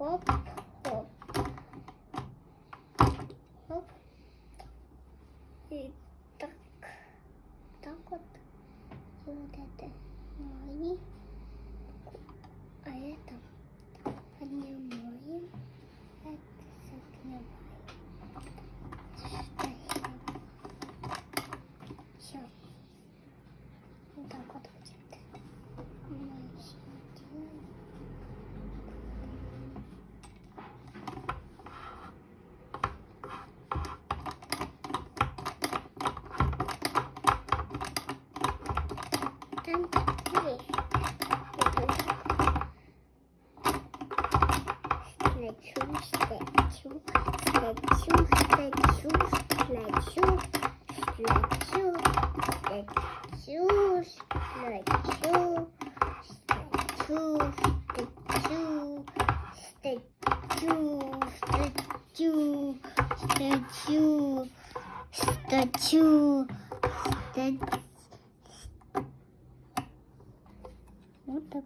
Хоп, хоп. Хоп. И так. Так вот. И вот это мои. А это поднимаем. Это закрываем. Все. Вот так вот будет. Мы еще делаем. Там есть. Вот такой.